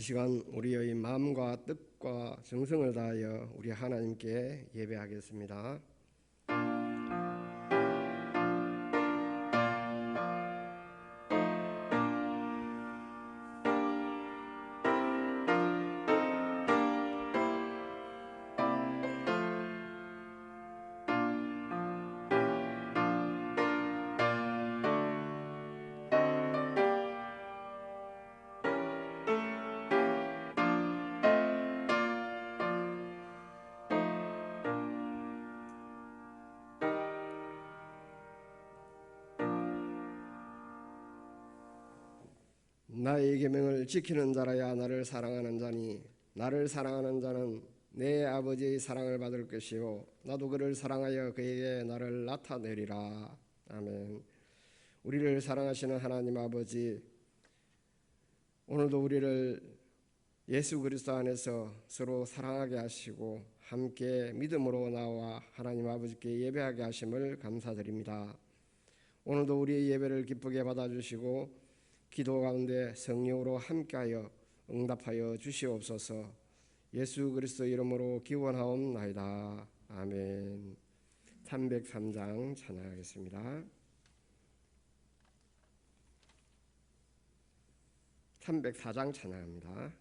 이 시간 우리의 마음과 뜻과 정성을 다하여 우리 하나님께 예배하겠습니다. 나의 계명을 지키는 자라야 나를 사랑하는 자니 나를 사랑하는 자는 내 아버지의 사랑을 받을 것이요 나도 그를 사랑하여 그에게 나를 나타내리라. 아멘. 우리를 사랑하시는 하나님 아버지, 오늘도 우리를 예수 그리스도 안에서 서로 사랑하게 하시고 함께 믿음으로 나와 하나님 아버지께 예배하게 하심을 감사드립니다. 오늘도 우리의 예배를 기쁘게 받아주시고 기도 가운데 성령으로 함께하여 응답하여 주시옵소서. 예수 그리스도 이름으로 기원하옵나이다. 아멘. 303장 찬양하겠습니다. 304장 찬양합니다.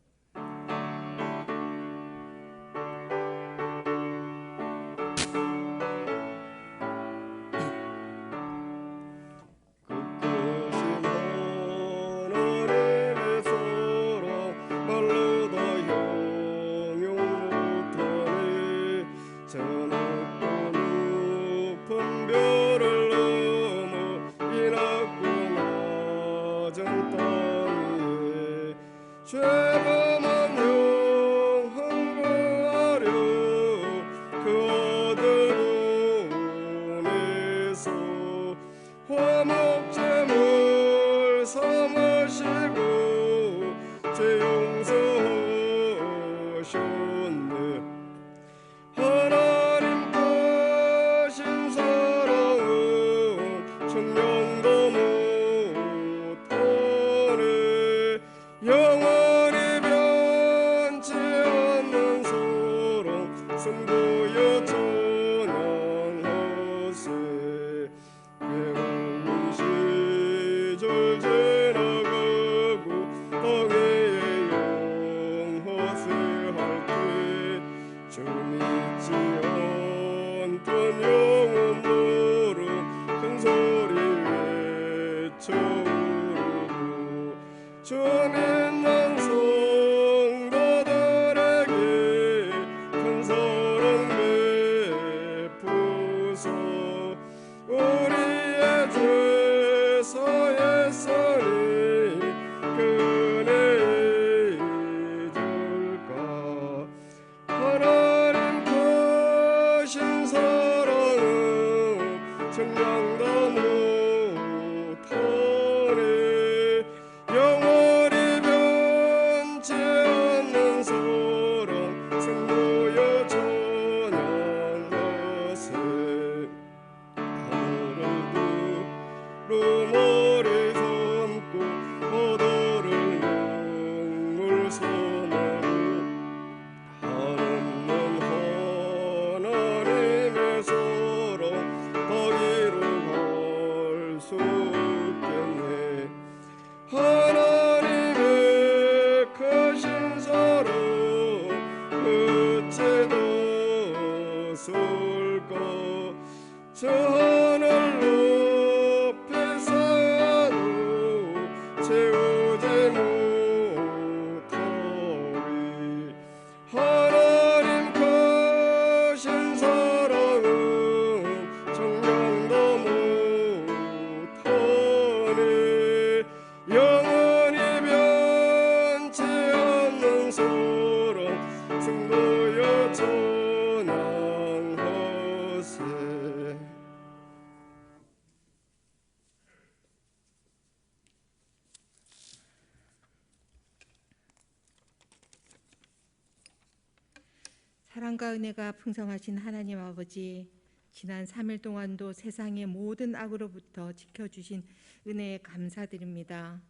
사랑과 은혜가 풍성하신 하나님 아버지, 지난 3일 동안도 세상의 모든 악으로부터 지켜주신 은혜에 감사드립니다.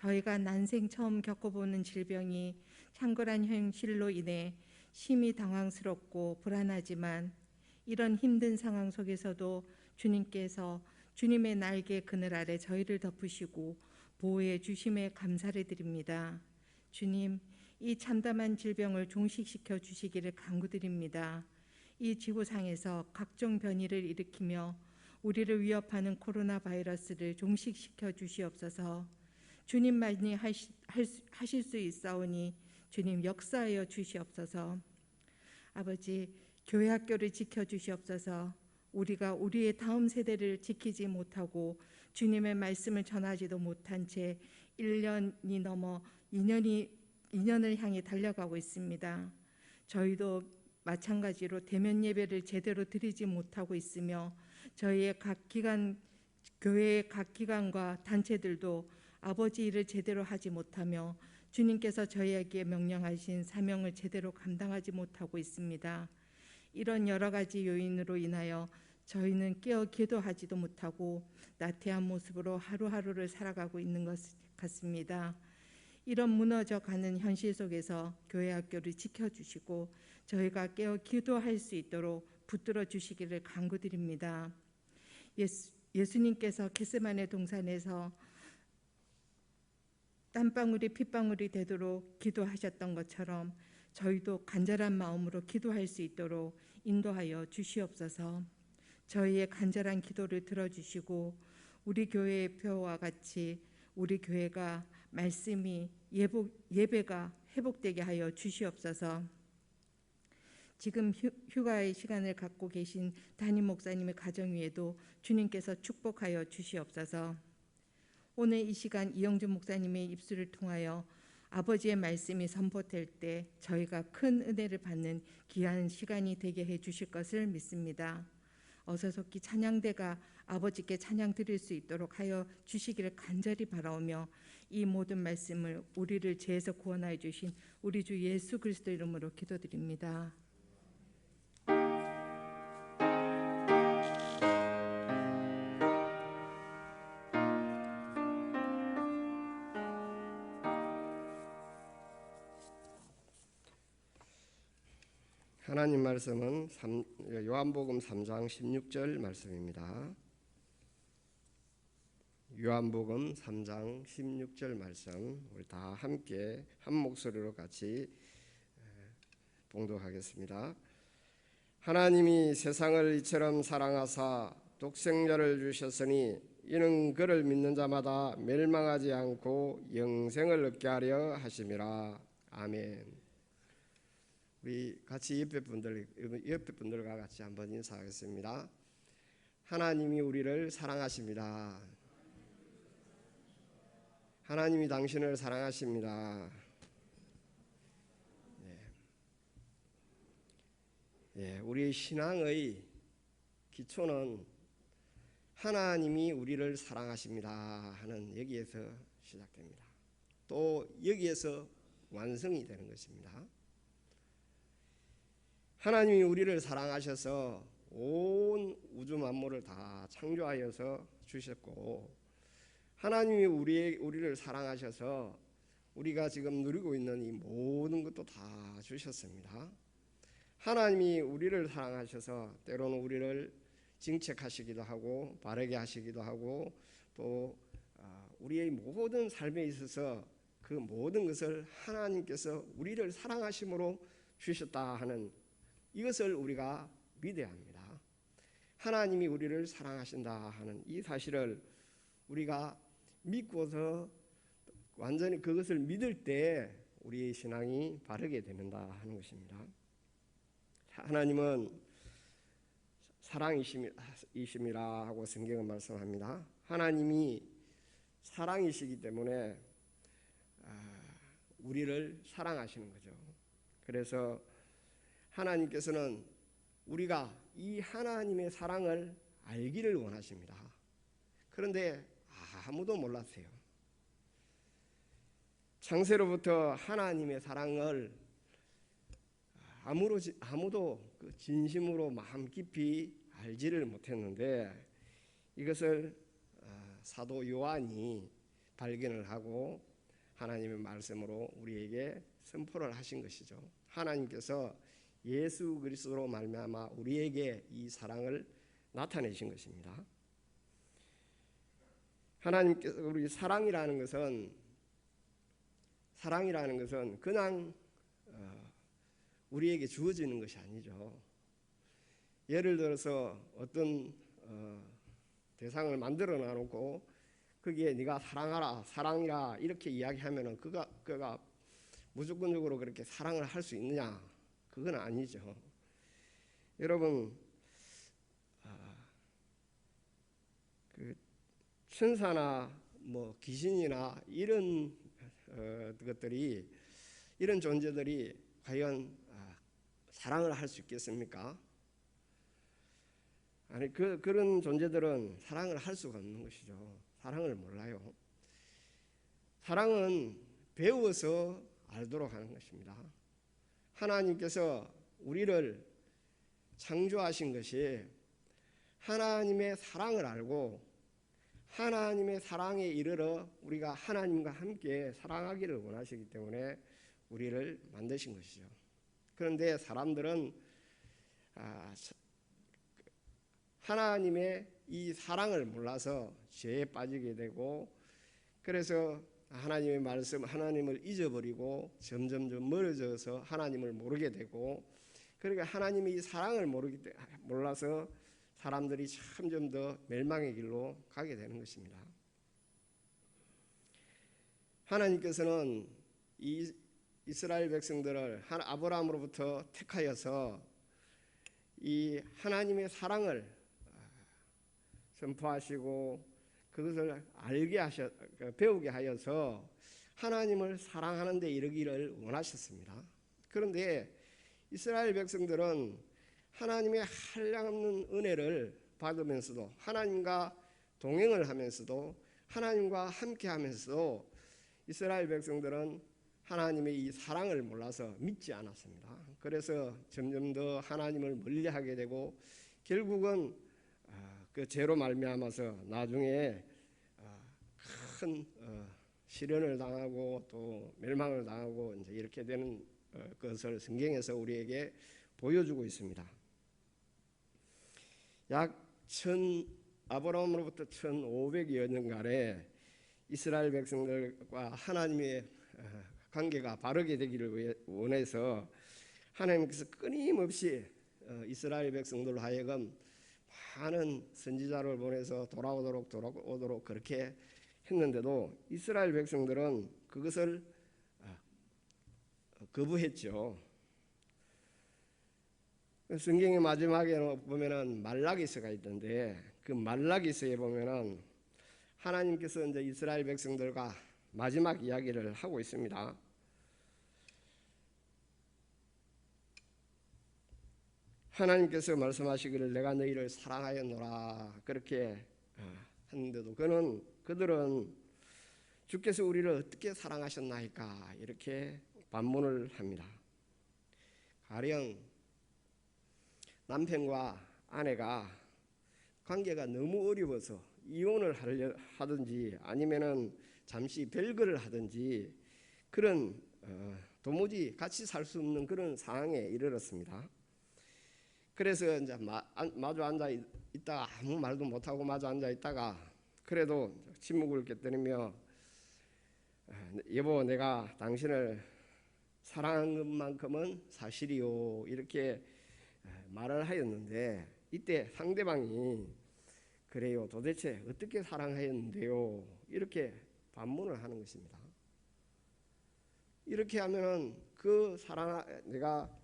저희가 난생 처음 겪어보는 질병이 창궐한 현실로 인해 심히 당황스럽고 불안하지만 이런 힘든 상황 속에서도 주님께서 주님의 날개 그늘 아래 저희를 덮으시고 보호해 주심에 감사를 드립니다. 주님, 이 참담한 질병을 종식시켜 주시기를 간구드립니다. 이 지구상에서 각종 변이를 일으키며 우리를 위협하는 코로나 바이러스를 종식시켜 주시옵소서. 주님만이 하실 수 있사오니 주님 역사하여 주시옵소서. 아버지, 교회 학교를 지켜주시옵소서. 우리가 우리의 다음 세대를 지키지 못하고 주님의 말씀을 전하지도 못한 채 1년이 넘어 2년을 향해 달려가고 있습니다. 저희도 마찬가지로 대면 예배를 제대로 드리지 못하고 있으며 저희의 교회의 각 기관과 단체들도 아버지 일을 제대로 하지 못하며 주님께서 저희에게 명령하신 사명을 제대로 감당하지 못하고 있습니다. 이런 여러 가지 요인으로 인하여 저희는 깨어 기도하지도 못하고 나태한 모습으로 하루하루를 살아가고 있는 것 같습니다. 이런 무너져가는 현실 속에서 교회 학교를 지켜주시고 저희가 깨어 기도할 수 있도록 붙들어 주시기를 간구드립니다. 예수님께서 겟세마네 동산에서 땀방울이 핏방울이 되도록 기도하셨던 것처럼 저희도 간절한 마음으로 기도할 수 있도록 인도하여 주시옵소서. 저희의 간절한 기도를 들어주시고 우리 교회의 표와 같이 우리 교회가 말씀이 예배가 회복되게 하여 주시옵소서. 지금 휴가의 시간을 갖고 계신 담임 목사님의 가정 위에도 주님께서 축복하여 주시옵소서. 오늘 이 시간 이영준 목사님의 입술을 통하여 아버지의 말씀이 선포될 때 저희가 큰 은혜를 받는 귀한 시간이 되게 해 주실 것을 믿습니다. 어서속히 찬양대가 아버지께 찬양 드릴 수 있도록 하여 주시기를 간절히 바라오며 이 모든 말씀을 우리를 죄에서 구원하여 주신 우리 주 예수 그리스도 이름으로 기도드립니다. 하나님 말씀은 요한복음 3장 16절 말씀입니다. 요한복음 3장 16절 말씀 우리 다 함께 한 목소리로 같이 봉독하겠습니다. 하나님이 세상을 이처럼 사랑하사 독생자를 주셨으니 이는 그를 믿는 자마다 멸망하지 않고 영생을 얻게 하려 하심이라. 아멘. 우리 같이 옆에 분들과 같이 한번 인사하겠습니다. 하나님이 우리를 사랑하십니다. 하나님이 당신을 사랑하십니다. 우리 신앙의 기초는 하나님이 우리를 사랑하십니다 하는 여기에서 시작됩니다. 또 여기에서 완성이 되는 것입니다. 하나님이 우리를 사랑하셔서 온 우주 만물을 다 창조하여서 주셨고 하나님이 우리를 사랑하셔서 우리가 지금 누리고 있는 이 모든 것도 다 주셨습니다. 하나님이 우리를 사랑하셔서 때로는 우리를 징책하시기도 하고 바르게 하시기도 하고 또 우리의 모든 삶에 있어서 그 모든 것을 하나님께서 우리를 사랑하심으로 주셨다 하는 이것을 우리가 믿어야 합니다. 하나님이 우리를 사랑하신다 하는 이 사실을 우리가 믿고서 완전히 그것을 믿을 때 우리의 신앙이 바르게 되는다 하는 것입니다. 하나님은 사랑이심이라 하고 성경은 말씀합니다. 하나님이 사랑이시기 때문에 우리를 사랑하시는 거죠. 그래서 하나님께서는 우리가 이 하나님의 사랑을 알기를 원하십니다. 그런데 아무도 몰랐어요. 창세로부터 하나님의 사랑을 아무도 진심으로 마음 깊이 알지를 못했는데 이것을 사도 요한이 발견을 하고 하나님의 말씀으로 우리에게 선포를 하신 것이죠. 하나님께서 예수 그리스도로 말미암아 우리에게 이 사랑을 나타내신 것입니다. 하나님께서 우리 사랑이라는 것은 그냥 우리에게 주어지는 것이 아니죠. 예를 들어서 어떤 대상을 만들어 놔놓고 거기에 네가 사랑하라, 사랑이라 이렇게 이야기하면은 그가 무조건적으로 그렇게 사랑을 할 수 있느냐? 그건 아니죠. 여러분, 그 천사나 뭐 귀신이나 이런 것들이, 이런 존재들이 과연 사랑을 할 수 있겠습니까? 아니, 그런 존재들은 사랑을 할 수가 없는 것이죠. 사랑을 몰라요. 사랑은 배워서 알도록 하는 것입니다. 하나님께서 우리를 창조하신 것이 하나님의 사랑을 알고 하나님의 사랑에 이르러 우리가 하나님과 함께 사랑하기를 원하시기 때문에 우리를 만드신 것이죠. 그런데 사람들은 하나님의 이 사랑을 몰라서 죄에 빠지게 되고, 그래서 하나님의 말씀, 하나님을 잊어버리고 점점점 멀어져서 하나님을 모르게 되고, 그러니까 하나님의 이 사랑을 몰라서 사람들이 점점 더 멸망의 길로 가게 되는 것입니다. 하나님께서는 이 이스라엘 백성들을 아브라함으로부터 택하여서 이 하나님의 사랑을 선포하시고 그것을 배우게 하여서 하나님을 사랑하는 데 이르기를 원하셨습니다. 그런데 이스라엘 백성들은 하나님의 한량없는 은혜를 받으면서도, 하나님과 동행을 하면서도, 하나님과 함께 하면서도 이스라엘 백성들은 하나님의 이 사랑을 몰라서 믿지 않았습니다. 그래서 점점 더 하나님을 멀리하게 되고 결국은 그 죄로 말미암아서 나중에 큰 시련을 당하고 또 멸망을 당하고 이제 이렇게 되는 것을 성경에서 우리에게 보여주고 있습니다. 약 아브라함으로부터 1500여 년간에 이스라엘 백성들과 하나님의 관계가 바르게 되기를 원해서 하나님께서 끊임없이 이스라엘 백성들로 하여금 많은 선지자를 보내서 돌아오도록 그렇게 했는데도 이스라엘 백성들은 그것을 거부했죠. 성경의 마지막에 보면은 말라기서가 있던데, 그 말라기서에 보면은 하나님께서 이제 이스라엘 백성들과 마지막 이야기를 하고 있습니다. 하나님께서 말씀하시기를 내가 너희를 사랑하였노라 그렇게 했는데도 그들은 주께서 우리를 어떻게 사랑하셨나이까 이렇게 반문을 합니다. 가령 남편과 아내가 관계가 너무 어려워서 이혼을 하든지 아니면은 잠시 별거를 하든지 그런 도무지 같이 살 수 없는 그런 상황에 이르렀습니다. 그래서 이제 마주 앉아 있다가 아무 말도 못하고 마주 앉아 있다가 그래도 침묵을 깨뜨리며 여보 내가 당신을 사랑한 것만큼은 사실이요 이렇게 말을 하였는데, 이때 상대방이 그래요 도대체 어떻게 사랑하였는데요 이렇게 반문을 하는 것입니다. 이렇게 하면은 내가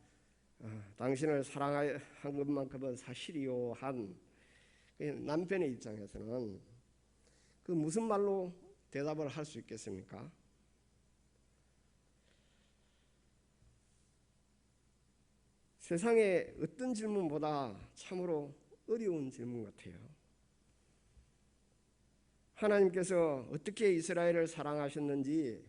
당신을 사랑한 것만큼은 사실이요 한 남편의 입장에서는 그 무슨 말로 대답을 할 수 있겠습니까? 세상에 어떤 질문보다 참으로 어려운 질문 같아요. 하나님께서 어떻게 이스라엘을 사랑하셨는지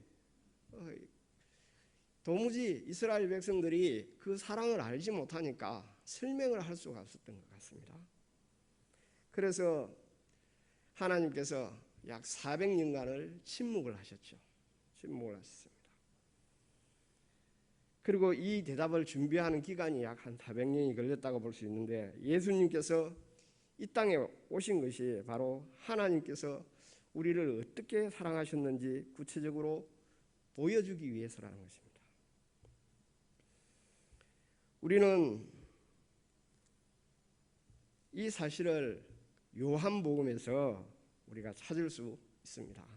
도무지 이스라엘 백성들이 그 사랑을 알지 못하니까 설명을 할 수가 없었던 것 같습니다. 그래서 하나님께서 약 400년간을 침묵을 하셨죠. 침묵을 하셨습니다. 그리고 이 대답을 준비하는 기간이 약 한 400년이 걸렸다고 볼 수 있는데, 예수님께서 이 땅에 오신 것이 바로 하나님께서 우리를 어떻게 사랑하셨는지 구체적으로 보여주기 위해서라는 것입니다. 우리는 이 사실을 요한복음에서 우리가 찾을 수 있습니다.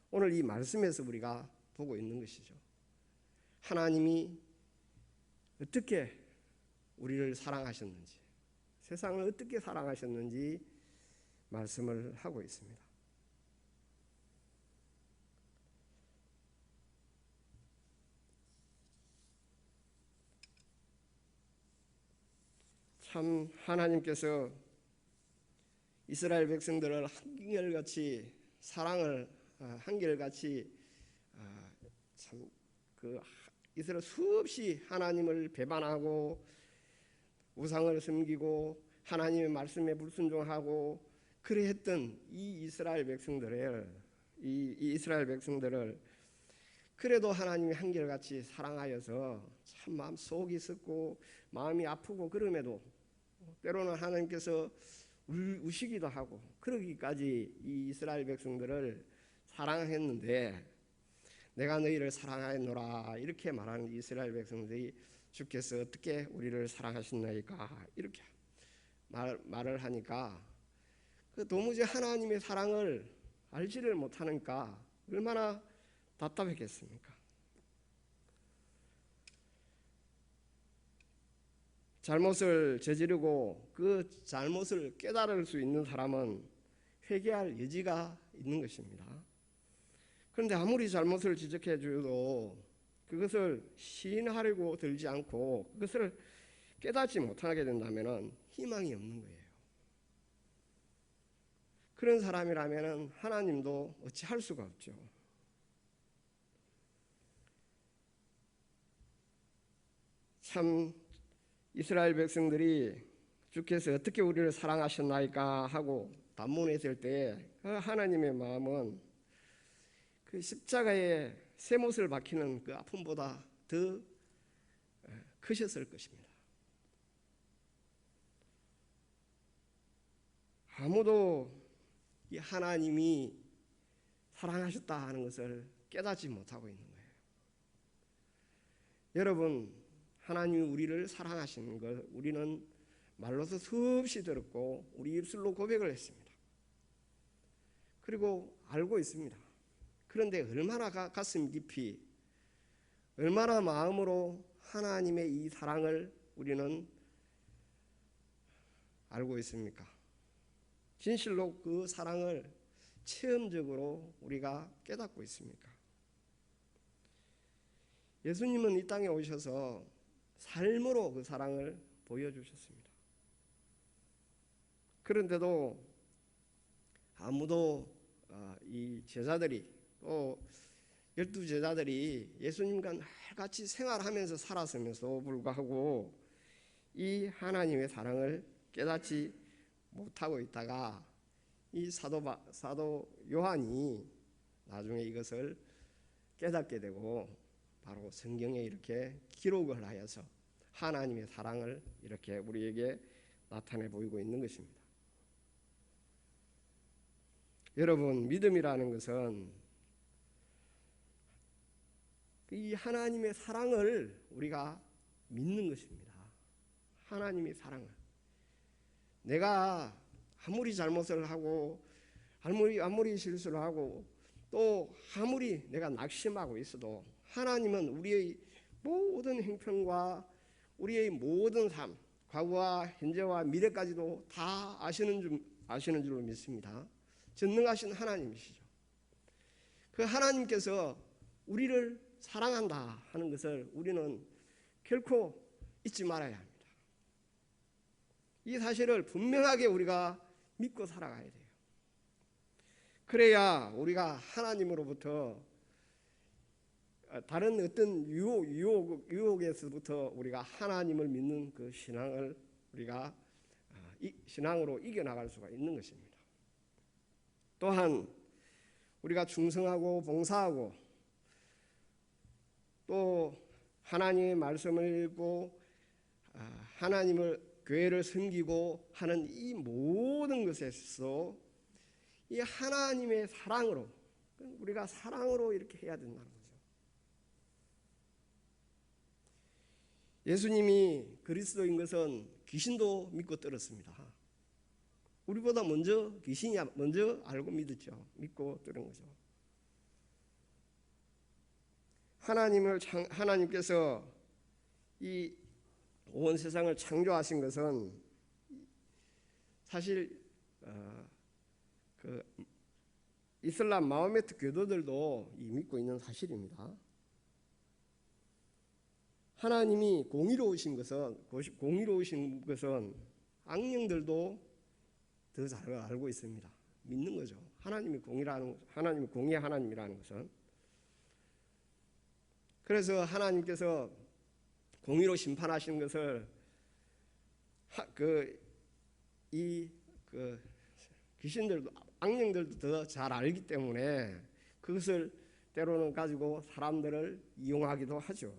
오늘 이 말씀에서 우리가 보고 있는 것이죠. 하나님이 어떻게 우리를 사랑하셨는지, 세상을 어떻게 사랑하셨는지 말씀을 하고 있습니다. 참 하나님께서 이스라엘 백성들을 한결같이 사랑을 한결같이 참 이스라엘 수없이 하나님을 배반하고 우상을 섬기고 하나님의 말씀에 불순종하고 그래했던 이 이스라엘 백성들을 그래도 하나님이 한결같이 사랑하여서 참 마음 속이 썩고 마음이 아프고 그럼에도 때로는 하나님께서 우시기도 하고 그러기까지 이 이스라엘 백성들을 사랑했는데, 내가 너희를 사랑하였노라 이렇게 말하는 이스라엘 백성들이 주께서 어떻게 우리를 사랑하셨나이까 이렇게 말을 하니까 도무지 하나님의 사랑을 알지를 못하니까 얼마나 답답했겠습니까? 잘못을 저지르고 그 잘못을 깨달을 수 있는 사람은 회개할 여지가 있는 것입니다. 그런데 아무리 잘못을 지적해 줘도 그것을 시인하려고 들지 않고 그것을 깨닫지 못하게 된다면 희망이 없는 거예요. 그런 사람이라면 하나님도 어찌할 수가 없죠. 참 이스라엘 백성들이 주께서 어떻게 우리를 사랑하셨나이까 하고 반문했을 때 하나님의 마음은 그 십자가에 쇠못을 박히는 그 아픔보다 더 크셨을 것입니다. 아무도 이 하나님이 사랑하셨다 하는 것을 깨닫지 못하고 있는 거예요. 여러분, 하나님이 우리를 사랑하시는 것 우리는 말로서 수없이 들었고 우리 입술로 고백을 했습니다. 그리고 알고 있습니다. 그런데 얼마나 가슴 깊이, 얼마나 마음으로 하나님의 이 사랑을 우리는 알고 있습니까? 진실로 그 사랑을 체험적으로 우리가 깨닫고 있습니까? 예수님은 이 땅에 오셔서 삶으로 그 사랑을 보여주셨습니다. 그런데도 아무도 이 제자들이 또 12제자들이 예수님과 같이 생활하면서 살았으면서 불구하고 이 하나님의 사랑을 깨닫지 못하고 있다가 이 사도 요한이 나중에 이것을 깨닫게 되고 바로 성경에 이렇게 기록을 하여서 하나님의 사랑을 이렇게 우리에게 나타내 보이고 있는 것입니다. 여러분, 믿음이라는 것은 이 하나님의 사랑을 우리가 믿는 것입니다. 하나님의 사랑을. 내가 아무리 잘못을 하고 아무리 실수를 하고 또 아무리 내가 낙심하고 있어도 하나님은 우리의 모든 행편과 우리의 모든 삶, 과거와 현재와 미래까지도 다 아시는 줄로 믿습니다. 전능하신 하나님이시죠. 그 하나님께서 우리를 사랑한다 하는 것을 우리는 결코 잊지 말아야 합니다. 이 사실을 분명하게 우리가 믿고 살아가야 돼요. 그래야 우리가 하나님으로부터 다른 어떤 유혹에서부터 우리가 하나님을 믿는 그 신앙을 우리가 신앙으로 이겨나갈 수가 있는 것입니다. 또한 우리가 충성하고 봉사하고 또 하나님의 말씀을 읽고 하나님을 교회를 섬기고 하는 이 모든 것에서 이 하나님의 사랑으로, 우리가 사랑으로 이렇게 해야 된다는 거죠. 예수님이 그리스도인 것은 귀신도 믿고 들었습니다. 우리보다 먼저 귀신이 먼저 알고 믿었죠. 믿고 들은 거죠. 하나님께서 이 온 세상을 창조하신 것은 사실 그 이슬람 마호메트 교도들도 믿고 있는 사실입니다. 하나님이 공의로우신 것은 악령들도 더 잘 알고 있습니다. 믿는 거죠. 하나님이 공의의 하나님이라는 것은. 그래서 하나님께서 공의로 심판하시는 것을 귀신들도 악령들도 더 잘 알기 때문에 그것을 때로는 가지고 사람들을 이용하기도 하죠.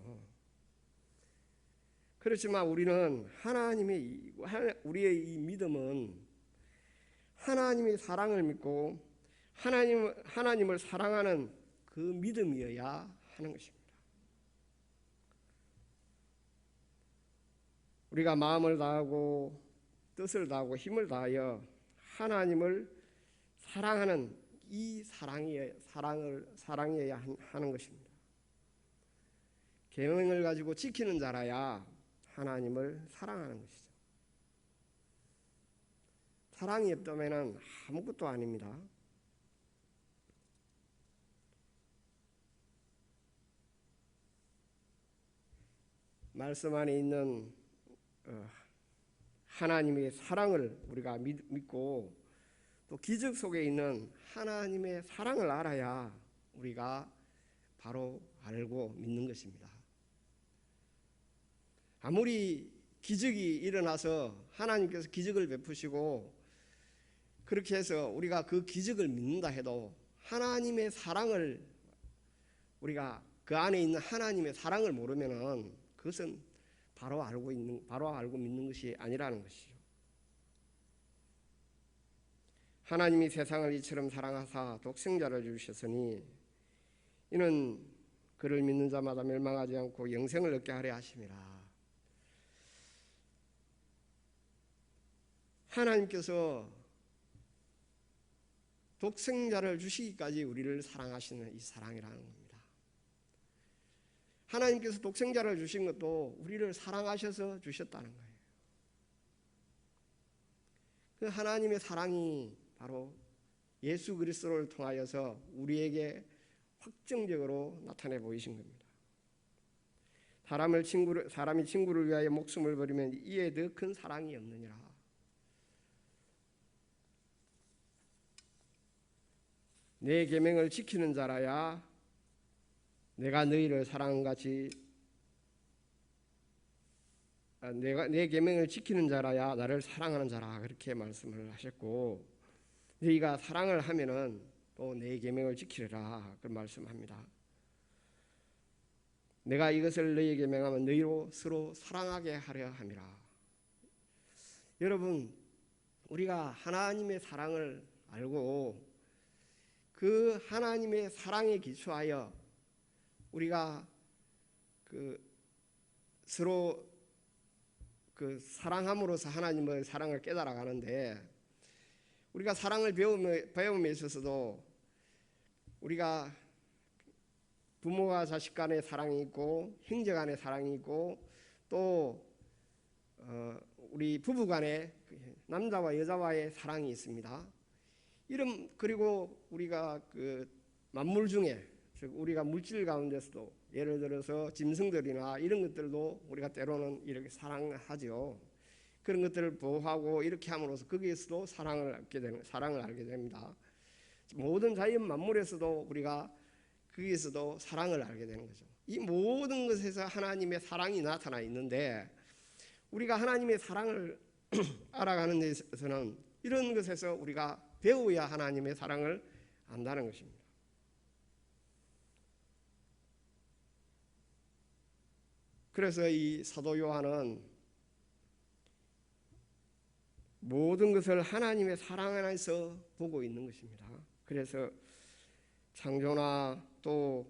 그렇지만 우리는 우리의 이 믿음은 하나님의 사랑을 믿고 하나님을 사랑하는 그 믿음이어야 하는 것입니다. 우리가 마음을 다하고 뜻을 다하고 힘을 다하여 하나님을 사랑하는 이 사랑이어야 하는 것입니다. 계명을 가지고 지키는 자라야 하나님을 사랑하는 것이죠. 사랑이 없다면 아무것도 아닙니다. 말씀 안에 있는 하나님의 사랑을 우리가 믿고 또 기적 속에 있는 하나님의 사랑을 알아야 우리가 바로 알고 믿는 것입니다. 아무리 기적이 일어나서 하나님께서 기적을 베푸시고 그렇게 해서 우리가 그 기적을 믿는다 해도 하나님의 사랑을 우리가 그 안에 있는 하나님의 사랑을 모르면은 그것은 바로 알고 믿는 것이 아니라는 것이죠. 하나님이 세상을 이처럼 사랑하사 독생자를 주셨으니 이는 그를 믿는 자마다 멸망하지 않고 영생을 얻게 하려 하심이라. 하나님께서 독생자를 주시기까지 우리를 사랑하시는 이 사랑이라는 겁니다. 하나님께서 독생자를 주신 것도 우리를 사랑하셔서 주셨다는 거예요. 그 하나님의 사랑이 바로 예수 그리스도를 통하여서 우리에게 확정적으로 나타내 보이신 겁니다. 사람이 친구를 위하여 목숨을 버리면 이에 더 큰 사랑이 없느니라. 내 계명을 지키는 자라야 내가 너희를 사랑한 같이 내 계명을 지키는 자라야 나를 사랑하는 자라 그렇게 말씀을 하셨고 너희가 사랑을 하면은 또 내 계명을 지키리라 그 말씀합니다. 내가 이것을 너희에게 명하면 너희로 서로 사랑하게 하려 함이라. 여러분 우리가 하나님의 사랑을 알고 그 하나님의 사랑에 기초하여 우리가 서로 사랑함으로써 하나님의 사랑을 깨달아 가는데 우리가 사랑을 배움에 있어서도 우리가 부모와 자식 간의 사랑이 있고 형제 간의 사랑이 있고 또 우리 부부 간의 남자와 여자와의 사랑이 있습니다. 그리고 우리가 만물 중에 우리가 물질 가운데서도 예를 들어서 짐승들이나 이런 것들도 우리가 때로는 이렇게 사랑하죠. 그런 것들을 보호하고 이렇게 함으로써 거기에서도 사랑을 알게 됩니다. 모든 자연 만물에서도 우리가 거기에서도 사랑을 알게 되는 거죠. 이 모든 것에서 하나님의 사랑이 나타나 있는데 우리가 하나님의 사랑을 알아가는 데 있어서는 이런 것에서 우리가 배워야 하나님의 사랑을 안다는 것입니다. 그래서 이 사도 요한은 모든 것을 하나님의 사랑 안에서 보고 있는 것입니다. 그래서 창조나 또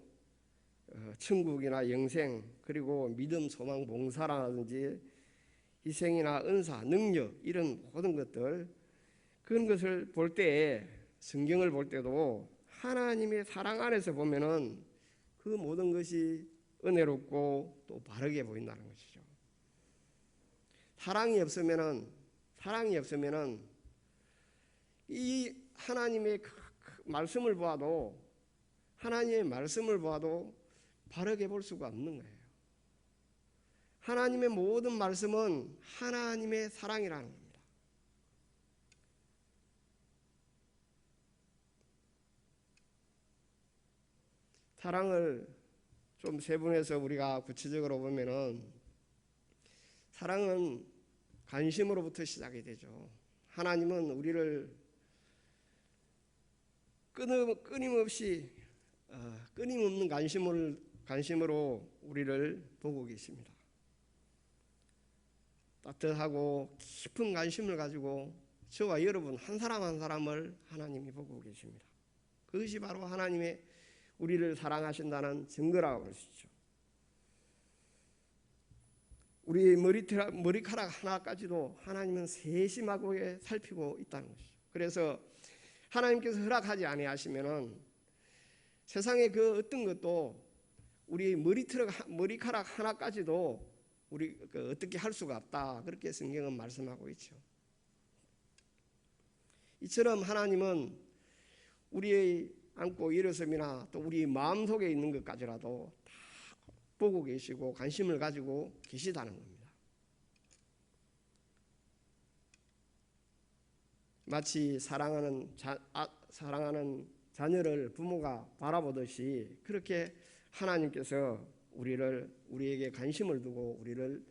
천국이나 영생, 그리고 믿음, 소망, 봉사라든지 희생이나 은사, 능력, 이런 모든 것들, 그런 것을 볼 때, 성경을 볼 때도 하나님의 사랑 안에서 보면은 그 모든 것이 은혜롭고 또 바르게 보인다는 것이죠. 사랑이 없으면은 이 하나님의 말씀을 보아도, 하나님의 말씀을 보아도 바르게 볼 수가 없는 거예요. 하나님의 모든 말씀은 하나님의 사랑이라는 겁니다. 사랑을 좀 세분해서 우리가 구체적으로 보면은, 사랑은 관심으로부터 시작이 되죠. 하나님은 우리를 끊임없는 관심으로 우리를 보고 계십니다. 따뜻하고 깊은 관심을 가지고 저와 여러분 한 사람 한 사람을 하나님이 보고 계십니다. 그것이 바로 하나님의 우리를 사랑하신다는 증거라고 할 수 있죠. 우리 머리카락 하나까지도 하나님은 세심하게 살피고 있다는 것이죠. 그래서 하나님께서 허락하지 아니하시면은 세상의 그 어떤 것도 우리 머리카락 하나까지도 우리 어떻게 할 수가 없다, 그렇게 성경은 말씀하고 있죠. 이처럼 하나님은 우리의 안고 일어섬이나 또 우리 마음속에 있는 것까지라도 다 보고 계시고 관심을 가지고 계시다는 겁니다. 마치 사랑하는 자녀를 부모가 바라보듯이 그렇게 하나님께서 우리에게 관심을 두고 우리를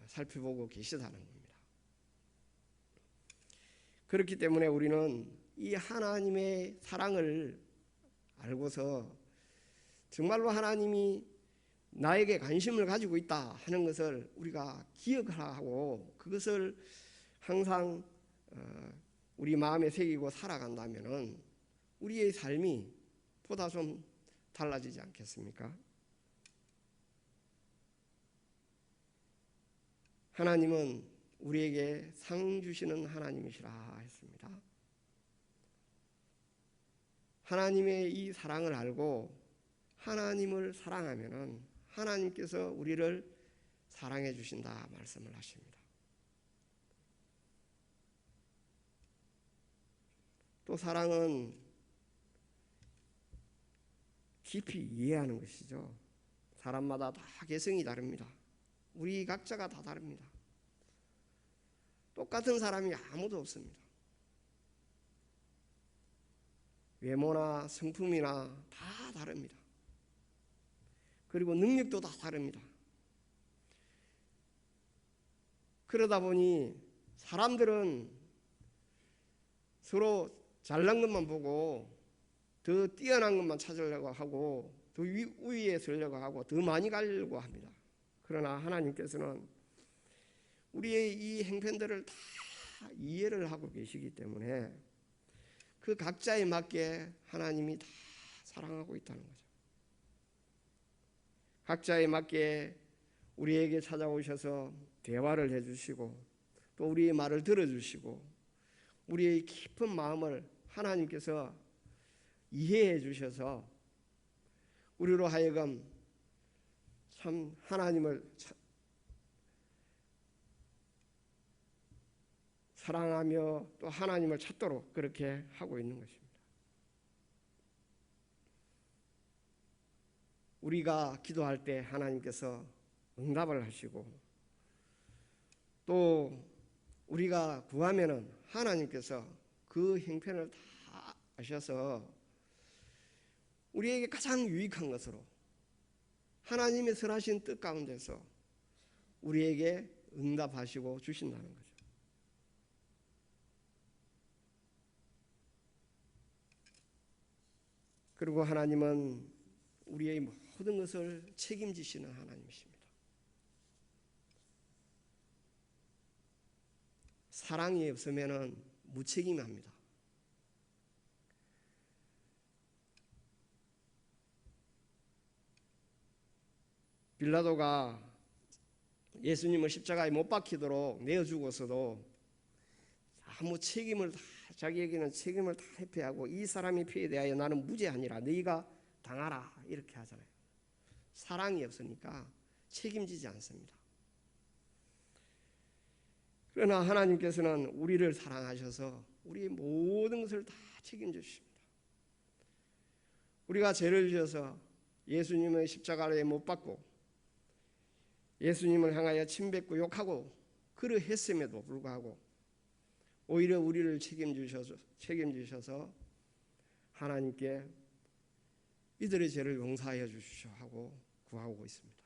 살펴보고 계시다는 겁니다. 그렇기 때문에 우리는 이 하나님의 사랑을 알고서 정말로 하나님이 나에게 관심을 가지고 있다 하는 것을 우리가 기억하고 그것을 항상 우리 마음에 새기고 살아간다면은 우리의 삶이 보다 좀 달라지지 않겠습니까? 하나님은 우리에게 상 주시는 하나님이시라 했습니다. 하나님의 이 사랑을 알고 하나님을 사랑하면은 하나님께서 우리를 사랑해 주신다 말씀을 하십니다. 또 사랑은 깊이 이해하는 것이죠. 사람마다 다 개성이 다릅니다. 우리 각자가 다 다릅니다. 똑같은 사람이 아무도 없습니다. 외모나 성품이나 다 다릅니다. 그리고 능력도 다 다릅니다. 그러다 보니 사람들은 서로 잘난 것만 보고 더 뛰어난 것만 찾으려고 하고 더 위에 서려고 하고 더 많이 가려고 합니다. 그러나 하나님께서는 우리의 이 행편들을 다 이해를 하고 계시기 때문에 그 각자에 맞게 하나님이 다 사랑하고 있다는 거죠. 각자에 맞게 우리에게 찾아오셔서 대화를 해주시고 또 우리의 말을 들어주시고 우리의 깊은 마음을 하나님께서 이해해 주셔서 우리로 하여금 참 하나님을 사랑하며 또 하나님을 찾도록 그렇게 하고 있는 것입니다. 우리가 기도할 때 하나님께서 응답을 하시고 또 우리가 구하면은 하나님께서 그 형편을 다 아셔서 우리에게 가장 유익한 것으로 하나님의 선하신 뜻 가운데서 우리에게 응답하시고 주신다는 거죠. 그리고 하나님은 우리의 모든 것을 책임지시는 하나님이십니다. 사랑이 없으면 무책임합니다. 빌라도가 예수님을 십자가에 못 박히도록 내어주고서도 아무 책임을 다, 자기에게는 책임을 다 회피하고 이 사람의 피에 대하여 나는 무죄하니라, 너희가 당하라, 이렇게 하잖아요. 사랑이 없으니까 책임지지 않습니다. 그러나 하나님께서는 우리를 사랑하셔서 우리의 모든 것을 다 책임져 주십니다. 우리가 죄를 지어서 예수님의 십자가에 못 박고 예수님을 향하여 침뱉고 욕하고 그러했음에도 불구하고 오히려 우리를 책임지셔서 하나님께 이들의 죄를 용서하여 주시오 하고 구하고 있습니다.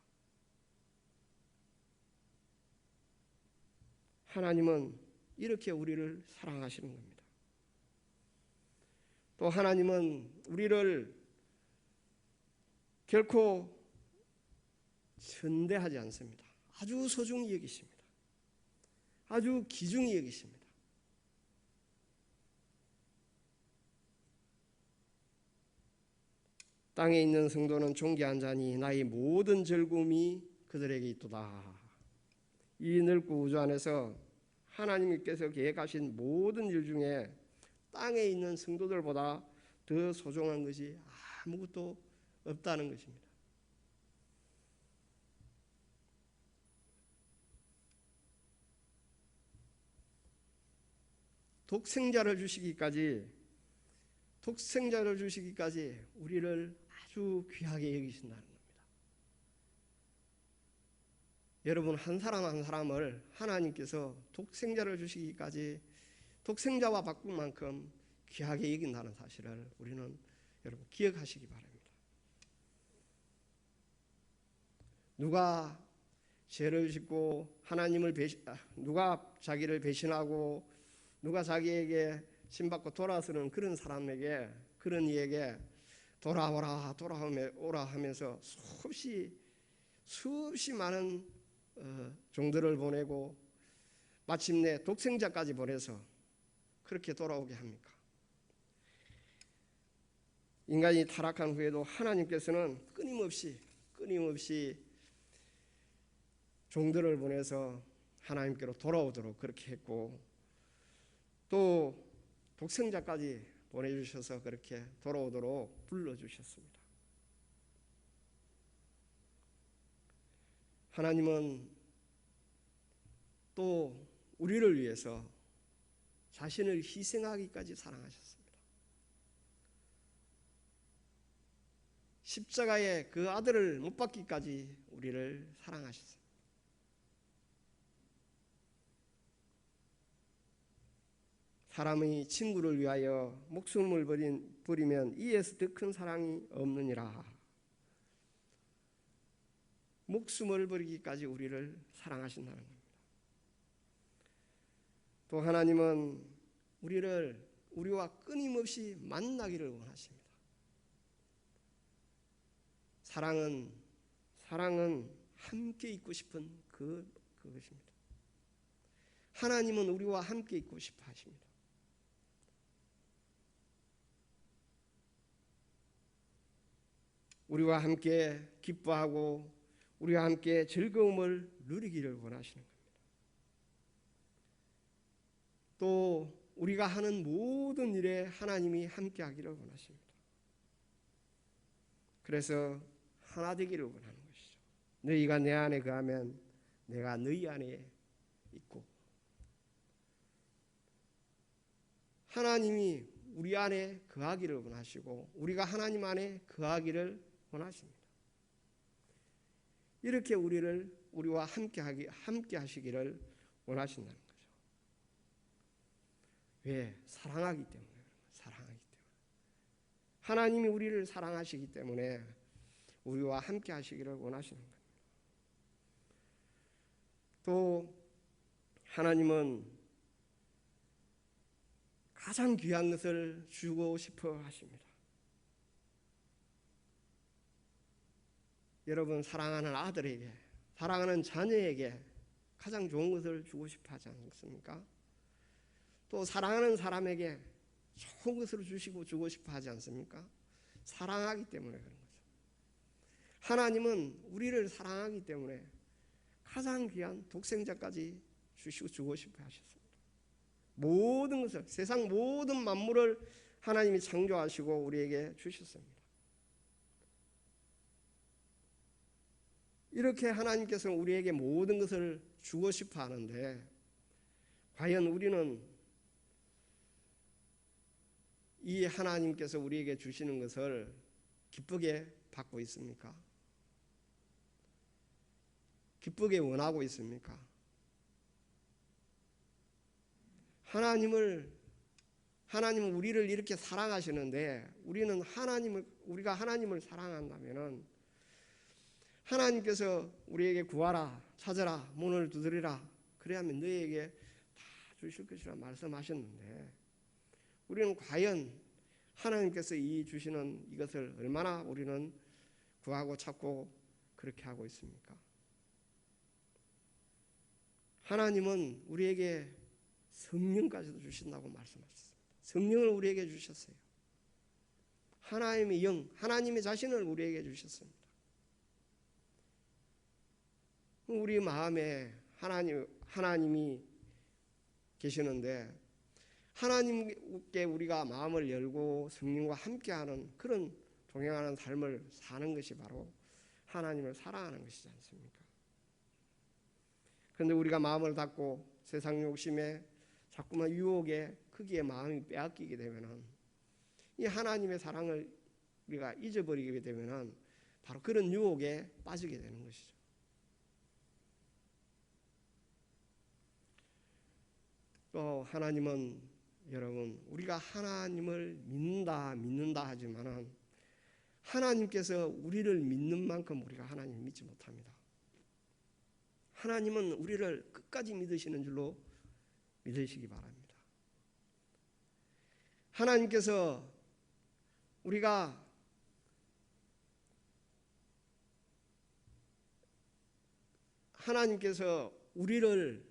하나님은 이렇게 우리를 사랑하시는 겁니다. 또 하나님은 우리를 결코 천대하지 않습니다. 아주 소중히 여기십니다. 아주 귀중히 여기십니다. 땅에 있는 성도는 존귀한 자니 나의 모든 즐거움이 그들에게 있도다. 이 넓고 우주 안에서 하나님께서 계획하신 모든 일 중에 땅에 있는 성도들보다 더 소중한 것이 아무것도 없다는 것입니다. 독생자를 주시기까지 우리를 아주 귀하게 여기신다는 겁니다. 여러분, 한 사람 한 사람을 하나님께서 독생자를 주시기까지 독생자와 바꾼 만큼 귀하게 여긴다는 사실을 우리는 여러분 기억하시기 바랍니다. 누가 죄를 짓고 누가 자기를 배신하고 누가 자기에게 신받고 돌아서는 그런 사람에게, 그런 이에게 돌아오라 하면서 수없이 많은 종들을 보내고 마침내 독생자까지 보내서 그렇게 돌아오게 합니까? 인간이 타락한 후에도 하나님께서는 끊임없이 종들을 보내서 하나님께로 돌아오도록 그렇게 했고, 또 독생자까지 보내주셔서 그렇게 돌아오도록 불러주셨습니다. 하나님은 또 우리를 위해서 자신을 희생하기까지 사랑하셨습니다. 십자가에 그 아들을 못 박기까지 우리를 사랑하셨습니다. 사람의 친구를 위하여 목숨을 버리면 이에서 더 큰 사랑이 없느니라. 목숨을 버리기까지 우리를 사랑하신다는 겁니다. 또 하나님은 우리와 끊임없이 만나기를 원하십니다. 사랑은 함께 있고 싶은 그것입니다. 하나님은 우리와 함께 있고 싶어 하십니다. 우리와 함께 기뻐하고 우리와 함께 즐거움을 누리기를 원하시는 겁니다. 또 우리가 하는 모든 일에 하나님이 함께 하기를 원하십니다. 그래서 하나 되기를 원하는 것이죠. 너희가 내 안에 거하면 내가 너희 안에 있고, 하나님이 우리 안에 거하기를 원하시고 우리가 하나님 안에 거하기를 원하십니다. 이렇게 우리와 함께 하시기를 원하신다는 거죠. 왜? 사랑하기 때문에. 하나님이 우리를 사랑하시기 때문에 우리와 함께 하시기를 원하시는 겁니다. 또 하나님은 가장 귀한 것을 주고 싶어 하십니다. 여러분, 사랑하는 아들에게, 사랑하는 자녀에게 가장 좋은 것을 주고 싶어 하지 않습니까? 또 사랑하는 사람에게 좋은 것을 주고 싶어 하지 않습니까? 사랑하기 때문에 그런 거죠. 하나님은 우리를 사랑하기 때문에 가장 귀한 독생자까지 주고 싶어 하셨습니다. 모든 것을, 세상 모든 만물을 하나님이 창조하시고 우리에게 주셨습니다. 이렇게 하나님께서는 우리에게 모든 것을 주고 싶어 하는데 과연 우리는 이 하나님께서 우리에게 주시는 것을 기쁘게 받고 있습니까? 기쁘게 원하고 있습니까? 하나님은 우리를 이렇게 사랑하시는데 우리가 하나님을 사랑한다면은 하나님께서 우리에게 구하라, 찾아라, 문을 두드리라, 그래야면 너희에게 다 주실 것이라 말씀하셨는데 우리는 과연 하나님께서 주시는 이것을 얼마나 우리는 구하고 찾고 그렇게 하고 있습니까? 하나님은 우리에게 성령까지도 주신다고 말씀하셨습니다. 성령을 우리에게 주셨어요. 하나님의 영, 하나님의 자신을 우리에게 주셨습니다. 우리 마음에 하나님이 계시는데 하나님께 우리가 마음을 열고 성령과 함께하는 그런 동행하는 삶을 사는 것이 바로 하나님을 사랑하는 것이지 않습니까? 그런데 우리가 마음을 닫고 세상 욕심에 자꾸만 유혹에 거기에 마음이 빼앗기게 되면은 이 하나님의 사랑을 우리가 잊어버리게 되면은 바로 그런 유혹에 빠지게 되는 것이죠. 또 하나님은 여러분 우리가 하나님을 믿는다 하지만은 하나님께서 우리를 믿는 만큼 우리가 하나님을 믿지 못합니다. 하나님은 우리를 끝까지 믿으시는 줄로 믿으시기 바랍니다. 하나님께서 우리를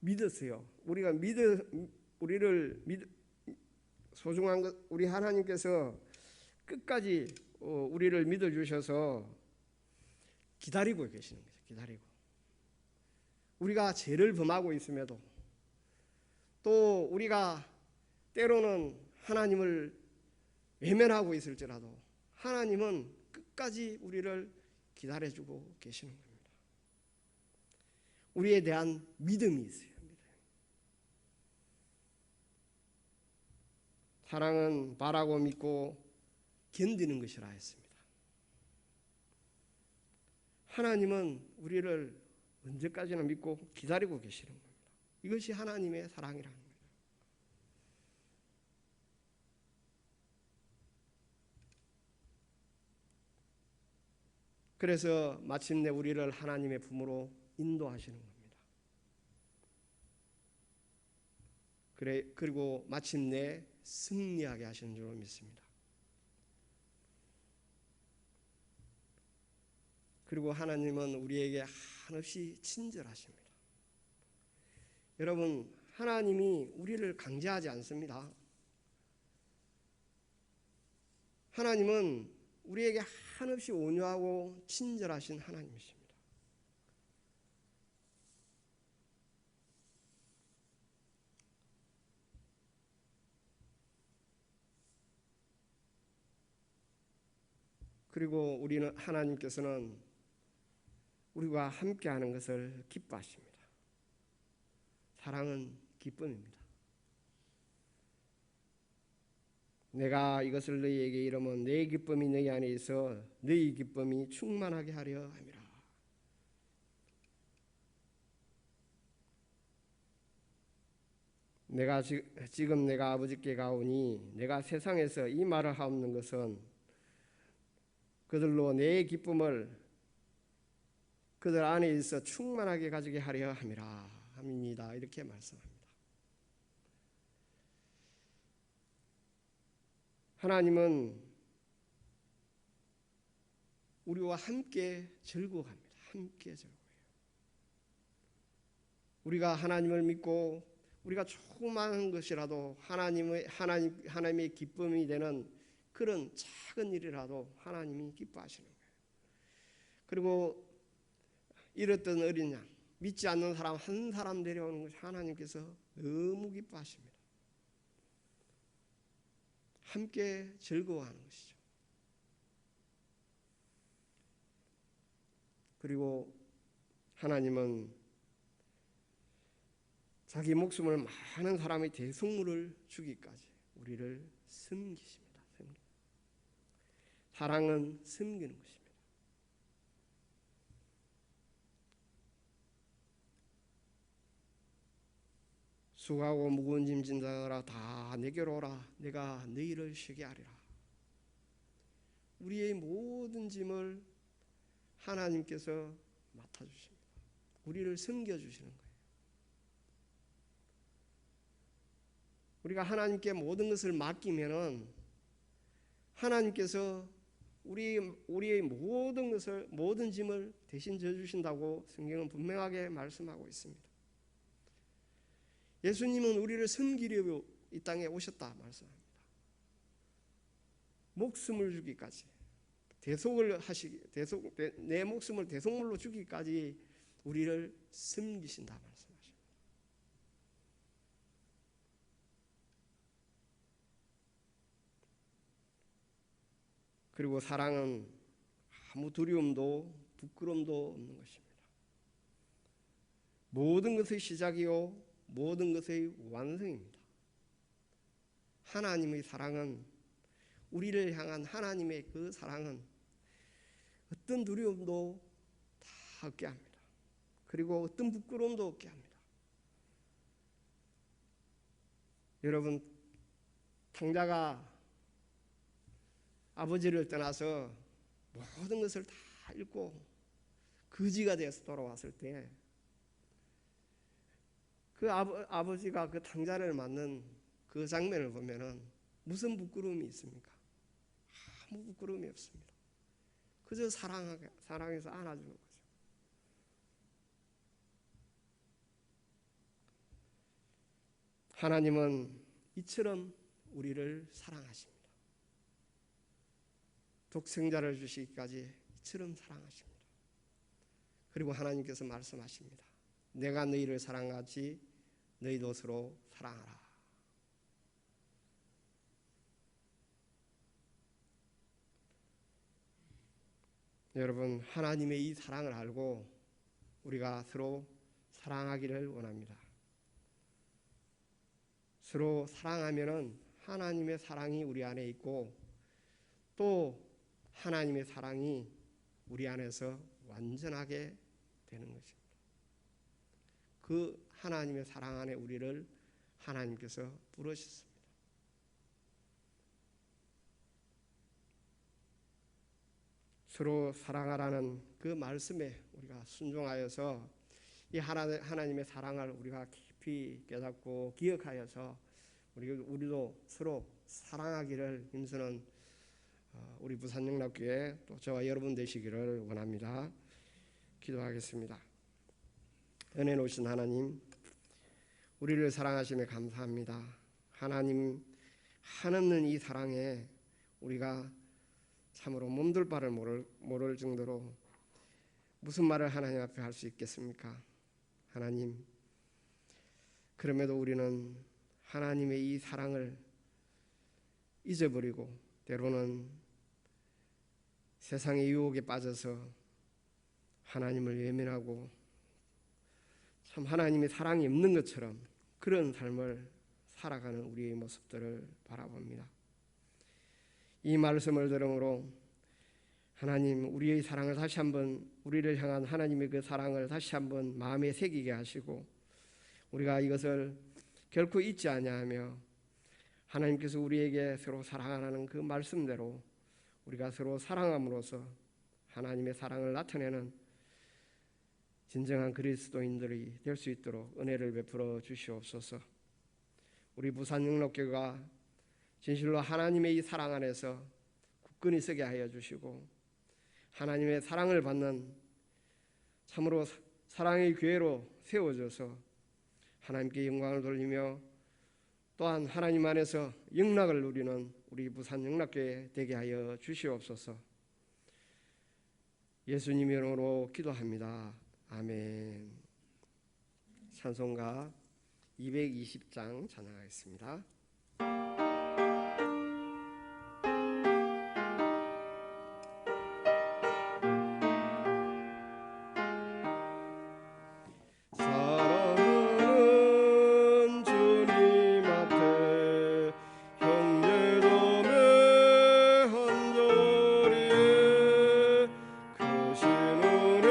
믿으세요. 소중한 것 우리 하나님께서 끝까지 우리를 믿어 주셔서 기다리고 계시는 거죠. 기다리고 우리가 죄를 범하고 있음에도 또 우리가 때로는 하나님을 외면하고 있을지라도 하나님은 끝까지 우리를 기다려주고 계시는 겁니다. 우리에 대한 믿음이 있어요. 사랑은 바라고 믿고 견디는 것이라 했습니다. 하나님은 우리를 언제까지나 믿고 기다리고 계시는 겁니다. 이것이 하나님의 사랑이라는 거예요. 그래서 마침내 우리를 하나님의 품으로 인도하시는 겁니다. 그리고 마침내 승리하게 하시는 줄로 믿습니다. 그리고 하나님은 우리에게 한없이 친절하십니다. 여러분, 하나님이 우리를 강제하지 않습니다. 하나님은 우리에게 한없이 온유하고 친절하신 하나님이십니다. 그리고 우리는 하나님께서는 우리와 함께하는 것을 기뻐하십니다. 사랑은 기쁨입니다. 내가 이것을 너희에게 이르면 내 기쁨이 너희 안에 있어 너희 기쁨이 충만하게 하려 함이라. 지금 내가 아버지께 가오니 내가 세상에서 이 말을 하옵는 것은 그들로 내 기쁨을 그들 안에 있어 충만하게 가지게 하려 함이다. 이렇게 말씀합니다. 하나님은 우리와 함께 즐거워합니다. 함께 즐거워해요. 우리가 하나님을 믿고 우리가 조그마한 것이라도 하나님의 기쁨이 되는 그런 작은 일이라도 하나님이 기뻐하시는 거예요. 그리고 잃었던 어린 양, 믿지 않는 사람 한 사람 데려오는 것이 하나님께서 너무 기뻐하십니다. 함께 즐거워하는 것이죠. 그리고 하나님은 자기 목숨을 많은 사람의 대속물을 주기까지 우리를 섬기십니다. 사랑은 섬기는 것입니다. 수고하고 무거운 짐 진 자들아 다 내게로 오라. 내가 너희를 쉬게 하리라. 우리의 모든 짐을 하나님께서 맡아주십니다. 우리를 섬겨주시는 거예요. 우리가 하나님께 모든 것을 맡기면은 하나님께서 우리의 모든 짐을 대신 져주신다고 성경은 분명하게 말씀하고 있습니다. 예수님은 우리를 섬기려고 이 땅에 오셨다 말씀합니다. 목숨을 주기까지 내 목숨을 대속물로 주기까지 우리를 섬기신다 말씀하십니다. 그리고 사랑은 아무 두려움도 부끄러움도 없는 것입니다. 모든 것의 시작이요 모든 것의 완성입니다. 하나님의 사랑은, 우리를 향한 하나님의 그 사랑은 어떤 두려움도 다 없게 합니다. 그리고 어떤 부끄러움도 없게 합니다. 여러분, 탕자가 아버지를 떠나서 모든 것을 다 잃고 거지가 되어서 돌아왔을 때 그 아버지가 그 탕자를 맞는 그 장면을 보면은 무슨 부끄러움이 있습니까? 아무 부끄러움이 없습니다. 그저 사랑해서 안아주는 거죠. 하나님은 이처럼 우리를 사랑하십니다. 독생자를 주시기까지 이처럼 사랑하십니다. 그리고 하나님께서 말씀하십니다. 내가 너희를 사랑하지 너희도 서로 사랑하라. 여러분, 하나님의 이 사랑을 알고 우리가 서로 사랑하기를 원합니다. 서로 사랑하면은 하나님의 사랑이 우리 안에 있고 또 하나님의 사랑이 우리 안에서 완전하게 되는 것입니다. 그 하나님의 사랑 안에 우리를 하나님께서 부르셨습니다. 서로 사랑하라는 그 말씀에 우리가 순종하여서 이 하나님의 사랑을 우리가 깊이 깨닫고 기억하여서 우리도 서로 사랑하기를 힘쓰는 우리 부산영락교회 또 저와 여러분 되시기를 원합니다. 기도하겠습니다. 은혜 놓으신 하나님, 우리를 사랑하심에 감사합니다. 하나님, 한없는 이 사랑에 우리가 참으로 몸둘 바를 모를 정도로 무슨 말을 하나님 앞에 할 수 있겠습니까? 하나님, 그럼에도 우리는 하나님의 이 사랑을 잊어버리고 때로는 세상의 유혹에 빠져서 하나님을 외면하고 참 하나님의 사랑이 없는 것처럼 그런 삶을 살아가는 우리의 모습들을 바라봅니다. 이 말씀을 들음으로 하나님, 우리의 사랑을 다시 한번, 우리를 향한 하나님의 그 사랑을 다시 한번 마음에 새기게 하시고 우리가 이것을 결코 잊지 아니하며 하나님께서 우리에게 서로 사랑하라는 그 말씀대로 우리가 서로 사랑함으로써 하나님의 사랑을 나타내는 진정한 그리스도인들이 될 수 있도록 은혜를 베풀어 주시옵소서. 우리 부산영락교회가 진실로 하나님의 이 사랑 안에서 굳건히 서게 하여 주시고 하나님의 사랑을 받는 참으로 사랑의 교회로 세워져서 하나님께 영광을 돌리며 또한 하나님 안에서 영락을 누리는 우리 부산 영락교회 되게 하여 주시옵소서. 예수님 이름으로 기도합니다. 아멘. 찬송가 220장 찬양하겠습니다. 사랑하는 주님 앞에 형제자매 한자리에 크신 은혜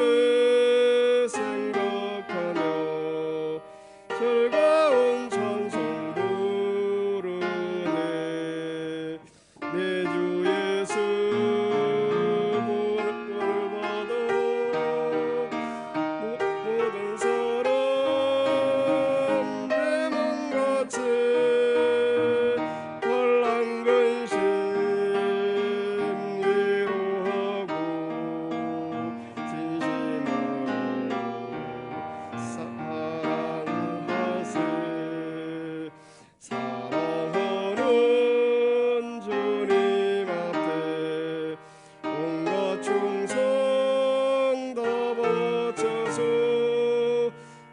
생각하며 즐거운 찬송 부르네. 내 주 예수 복을 받아 모든 사람 내 몸같이 결란 근심 위로하고 진심으로 사랑하세. 사랑하는 주님 앞에 온갖 충성 다 바쳐서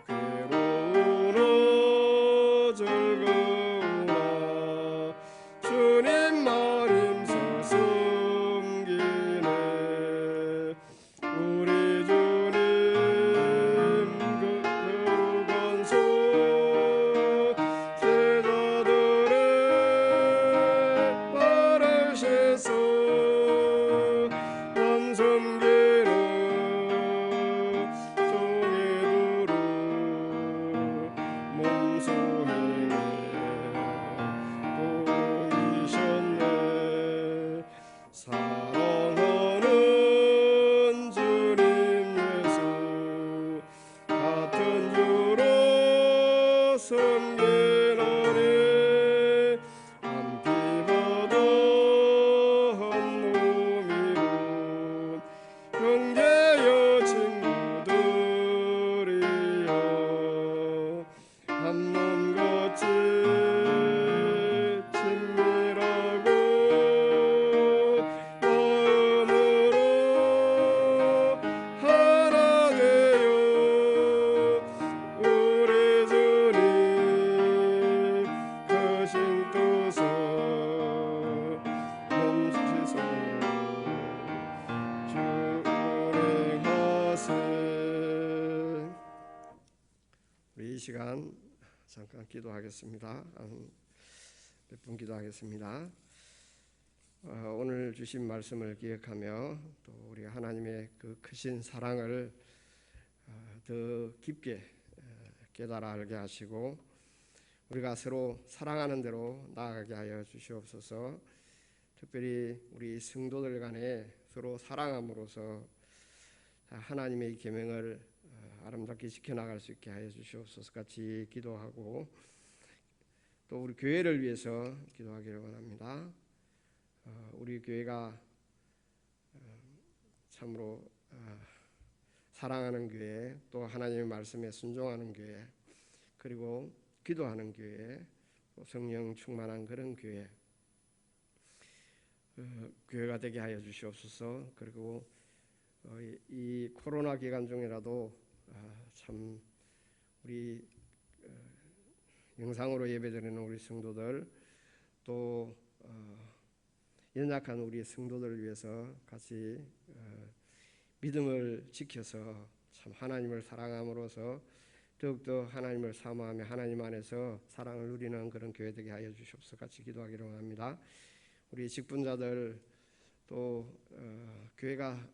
괴로우나 즐거우나 주님 말임서 섬기네. 우리 주님 거룩한 손 제자들의 바르셔서 남 섬기는 종의 두루 몸소 행해 보이셨네. 사랑하는 주님 예수 같은 주로 섬기나니 함께 받아 한 몸이군 형제여 친구들이여 한 몸같이 친밀하고 마음으로 하나 되어 우리 주님 크신 뜻을 몸짓으로 준행하세. 우리 이 시간 잠깐 기도하겠습니다. 몇 분 기도하겠습니다. 오늘 주신 말씀을 기억하며 또 우리 하나님의 그 크신 사랑을 더 깊게 깨달아 알게 하시고 우리가 서로 사랑하는 대로 나아가게 하여 주시옵소서. 특별히 우리 성도들 간에 서로 사랑함으로써 하나님의 계명을 아름답게 지켜나갈 수 있게 하여 주시옵소서. 같이 기도하고 또 우리 교회를 위해서 기도하기를 원합니다. 우리 교회가 참으로 사랑하는 교회, 또 하나님의 말씀에 순종하는 교회, 그리고 기도하는 교회, 또 성령 충만한 그런 교회, 교회가 되게 하여 주시옵소서. 그리고 이 코로나 기간 중이라도 참 우리 영상으로 예배드리는 우리 성도들, 또 연약한 우리 성도들을 위해서 같이 믿음을 지켜서 참 하나님을 사랑함으로써 더욱더 하나님을 사모하며 하나님 안에서 사랑을 누리는 그런 교회 되게 하여 주시옵소서. 같이 기도하기로 합니다. 우리 직분자들 또 교회가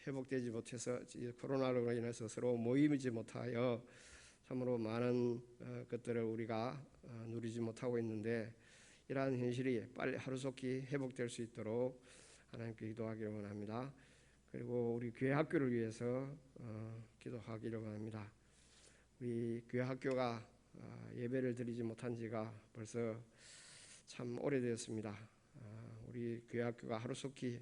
회복되지 못해서 코로나로 인해서 서로 모이지 못하여 참으로 많은 것들을 우리가 누리지 못하고 있는데 이러한 현실이 빨리 하루속히 회복될 수 있도록 하나님께 기도하기를 원합니다. 그리고 우리 교회 학교를 위해서 기도하기를 원합니다. 우리 교회 학교가 예배를 드리지 못한 지가 벌써 참 오래되었습니다. 우리 교회 학교가 하루속히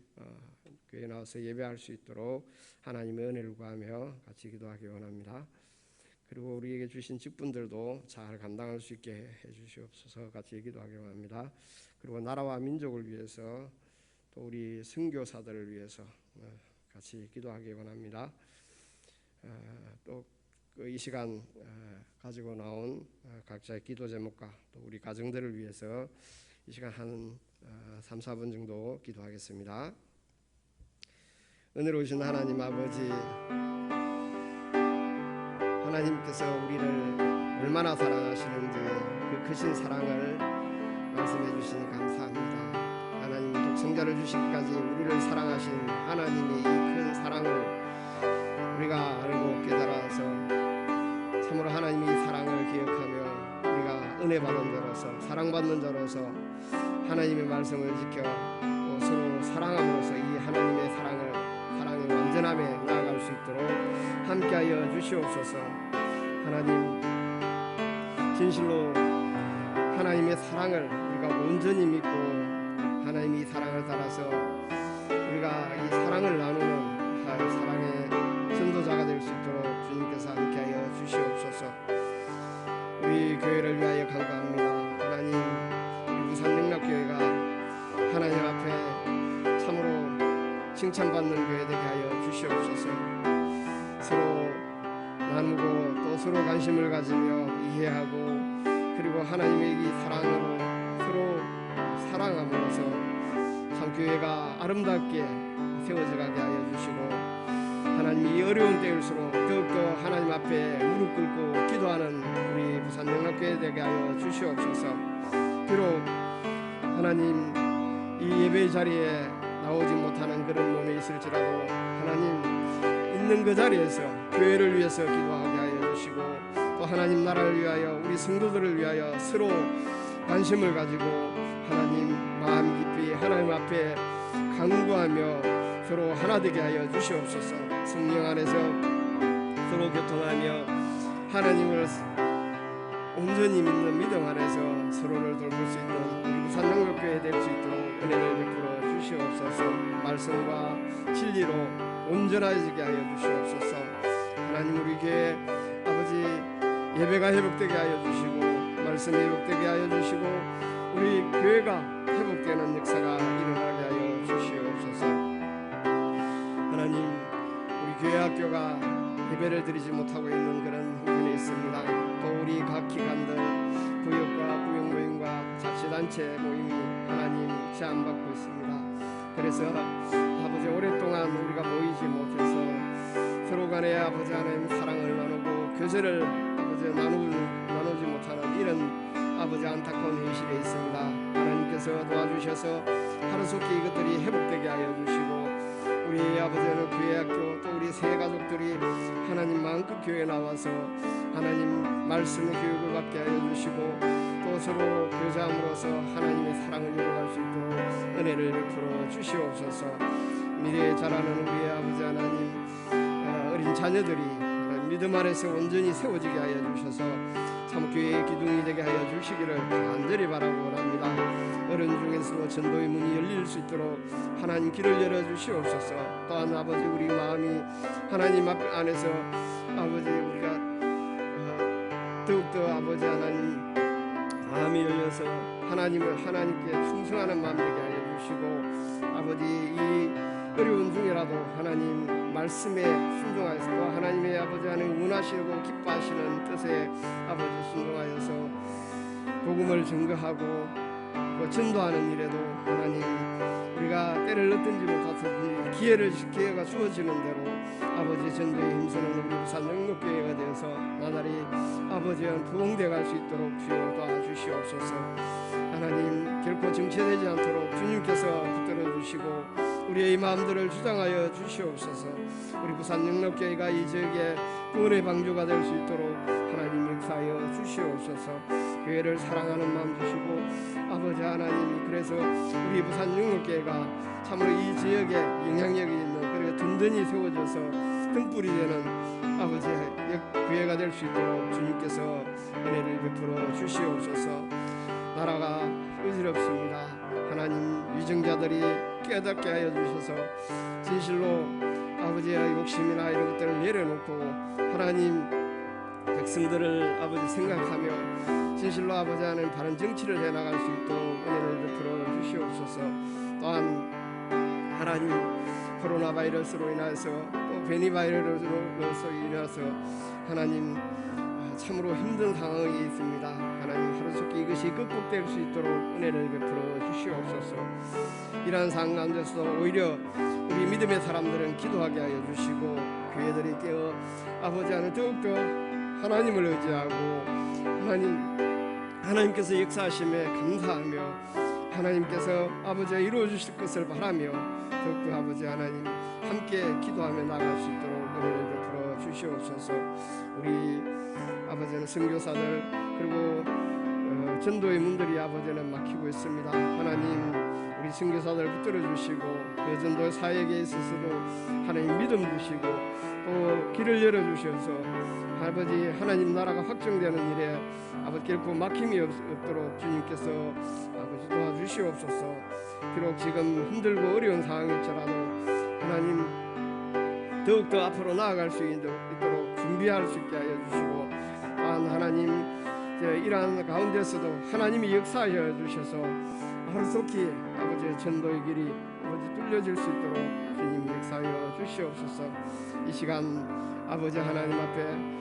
교회에 나와서 예배할 수 있도록 하나님의 은혜를 구하며 같이 기도하기 원합니다. 그리고 우리에게 주신 직분들도 잘 감당할 수 있게 해주시옵소서. 같이 기도하기 원합니다. 그리고 나라와 민족을 위해서 또 우리 선교사들을 위해서 같이 기도하기 원합니다. 또 이 시간 가지고 나온 각자의 기도 제목과 또 우리 가정들을 위해서 이 시간 한 3-4분 정도 기도하겠습니다. 은혜로우신 하나님 아버지, 하나님께서 우리를 얼마나 사랑하시는지 그 크신 사랑을 말씀해 주시니 감사합니다. 하나님 독생자를 주시기까지 우리를 사랑하신 하나님의 이 큰 사랑을 우리가 알고 깨달아서 참으로 하나님의 사랑을 기억하며 우리가 은혜 받은 자로서 사랑받는 자로서 하나님의 말씀을 지켜 또 서로 사랑함으로써 이 하나님의 사랑의 완전함에 나아갈 수 있도록 함께하여 주시옵소서. 하나님 진실로 하나님의 사랑을 우리가 온전히 믿고 하나님의 사랑을 따라서 우리가 이 사랑을 나누는 사랑의 전도자가 될 수 있도록 주님께서 함께하여 주시옵소서. 우리 교회를 위하여 간구합니다. 하나님, 우리 부산영락교회가 하나님 앞에 참으로 칭찬받는 교회 되게 하여 주시옵소서. 서로 나누고 또 서로 관심을 가지며 이해하고 그리고 하나님의 이 사랑으로 서로 사랑함으로써 참 교회가 아름답게 세워져 가게 하여 주시고 하나님이 어려운 때일수록 더욱더 하나님 앞에 무릎 꿇고 기도하는 우리 부산영락교회 되게 하여 주시옵소서. 비록 하나님 이 예배 자리에 나오지 못하는 그런 몸에 있을지라도 하나님 있는 그 자리에서 교회를 위해서 기도하게 하여 주시고 또 하나님 나라를 위하여 우리 성도들을 위하여 서로 관심을 가지고 하나님 마음 깊이 하나님 앞에 간구하며 서로 하나 되게 하여 주시옵소서. 성령 안에서 서로 교통하며 하나님을 온전히 믿는 믿음 안에서 서로를 돌볼 수 있는 우리 부산영락교회 될 수 있도록 은혜를 베풀어 주시옵소서. 말씀과 진리로 온전해지게 하여 주시옵소서. 하나님 우리 교회 아버지 예배가 회복되게 하여 주시고 말씀이 회복되게 하여 주시고 우리 교회가 회복되는 역사가 일어나게 하여 주시옵소서. 하나님 우리 교회 학교가 예배를 드리지 못하고 있는 그런 형편에 있습니다. 또 우리 각 기관들 구역과 구역모임과 자치단체 모임이 하나님 제한받고 있습니다. 그래서 아버지 오랫동안 우리가 모이지 못해서 서로 간에 아버지 하나님 사랑을 나누고 교제를 아버지 나누지 못하는 이런 아버지 안타까운 현실에 있습니다. 하나님께서 도와주셔서 하루속히 이것들이 회복되게 하여 주시고 우리 아버지는 교회 학교 또 우리 새 가족들이 하나님 마음껏 교회에 나와서 하나님 말씀의 교육을 받게 하여 주시고 또 서로 교제함으로써 하나님의 사랑을 이루어갈 수 있도록 은혜를 베풀어 주시옵소서. 미래에 자라는 우리 아버지 하나님 어린 자녀들이 믿음 아래서 온전히 세워지게 하여 주셔서 참 교회의 기둥이 되게 하여 주시기를 간절히 바라고 원합니다. 어른 중에서도 전도의 문이 열릴 수 있도록 하나님 길을 열어주시옵소서. 또한 아버지 우리 마음이 하나님 앞 안에서 아버지 우리가 더욱더 아버지 하나님 마음이 열려서 하나님께 충성하는 마음 되게 하여 주시고 아버지 이 어려운 중이라도 하나님 말씀에 순종하여서 하나님의 아버지 하나님 원하시고 기뻐하시는 뜻에 아버지 순종하여서 복음을 증거하고 전도하는 일에도 하나님 우리가 때를 얻든지 못하든지 기회가 주어지는 대로 아버지 전도에 힘쓰는 우리 부산영락교회가 되어서 나날이 아버지의 부흥되어 갈 수 있도록 주여 도와주시옵소서. 하나님 결코 정체되지 않도록 주님께서 붙들어 주시고 우리의 마음들을 주장하여 주시옵소서. 우리 부산영락교회가 이 지역에 구원의 방주가 될 수 있도록 하나님 역사하여 주시옵소서. 교회를 사랑하는 마음 주시고 아버지 하나님 그래서 우리 부산영락교회가 참으로 이 지역에 영향력이 있는 그리고 든든히 세워져서 등불이 되는 아버지의 교회가 될 수 있도록 주님께서 은혜를 베풀어 주시옵소서. 나라가 의지럽습니다. 하나님 위정자들이 깨닫게 하여 주셔서 진실로 아버지의 욕심이나 이런 것들을 내려놓고 하나님 백성들을 아버지 생각하며 진실로 아버지 하는 바른 정치를 해나갈 수 있도록 은혜를 베풀어 주시옵소서. 또한 하나님 코로나 바이러스로 인해서 또 변이 바이러스로 인해서 하나님 참으로 힘든 상황이 있습니다. 하나님 하루속히 이것이 극복될 수 있도록 은혜를 베풀어 주시옵소서. 이러한 상황 가운데서 오히려 우리 믿음의 사람들은 기도하게 하여 주시고 교회들이 깨어 아버지 하나 더욱더 하나님을 의지하고 하나님께서 역사하심에 감사하며 하나님께서 아버지가 이루어 주실 것을 바라며 더욱더 아버지 하나님 함께 기도하며 나갈 수 있도록 은혜를 베풀어 주시옵소서. 우리 아버지는 선교사들 그리고 전도의 문들이 아버지는 막히고 있습니다. 하나님 우리 선교사들 붙들어 주시고 그 전도 사역에 있어서도 하나님 믿음 주시고 또 길을 열어 주셔서 아버지 하나님 나라가 확정되는 일에 아버지 결코 막힘이 없도록 주님께서 아버지 도와주시옵소서. 비록 지금 힘들고 어려운 상황일지라도 하나님 더욱더 앞으로 나아갈 수 있도록 준비할 수 있게 하여 주시고 또한 하나님 이러한 가운데서도 하나님이 역사하여 주셔서 하루속히 아버지의 전도의 길이 아버지 뚫려질 수 있도록 주님 역사하여 주시옵소서. 이 시간 아버지 하나님 앞에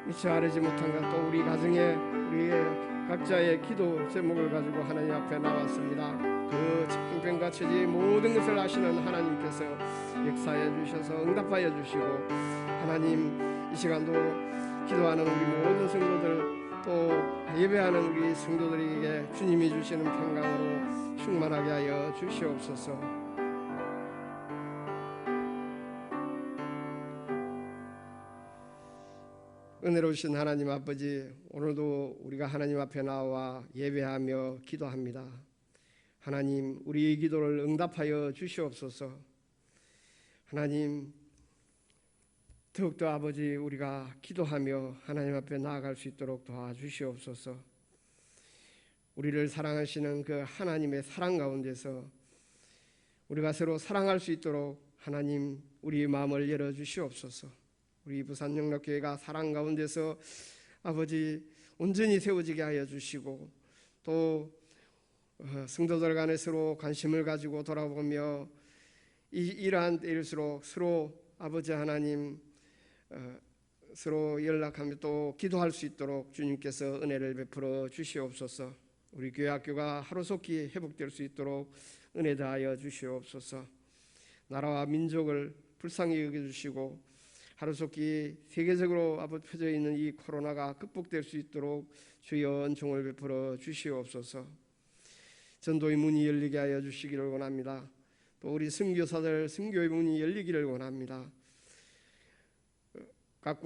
미처 아뢰지 못한 것 또 우리 가정에 우리의 각자의 기도 제목을 가지고 하나님 앞에 나왔습니다. 그 형편과 처지의 모든 것을 아시는 하나님께서 역사해 주셔서 응답하여 주시고 하나님 이 시간도 기도하는 우리 모든 성도들 또 예배하는 우리 성도들에게 주님이 주시는 평강으로 충만하게 하여 주시옵소서. 은혜로우신 하나님 아버지, 오늘도 우리가 하나님 앞에 나와 예배하며 기도합니다. 하나님 우리의 기도를 응답하여 주시옵소서. 하나님 더욱더 아버지 우리가 기도하며 하나님 앞에 나아갈 수 있도록 도와주시옵소서. 우리를 사랑하시는 그 하나님의 사랑 가운데서 우리가 서로 사랑할 수 있도록 하나님 우리의 마음을 열어주시옵소서. 우리 부산영락교회가 사랑 가운데서 아버지 온전히 세워지게 하여 주시고 또 성도들 간에 서로 관심을 가지고 돌아보며 이러한 때일수록 서로 아버지 하나님 서로 연락하며 또 기도할 수 있도록 주님께서 은혜를 베풀어 주시옵소서. 우리 교회 학교가 하루속히 회복될 수 있도록 은혜 다하여 주시옵소서. 나라와 민족을 불쌍히 여겨주시고 하루속히 세계적으로 퍼져 있는 이 코로나가 극복될 수 있도록 주여 은총을 베풀어 주시옵소서. 전도의 문이 열리게 하여 주시기를 원합니다. 또 우리 선교사들 선교의 문이 열리기를 원합니다. 각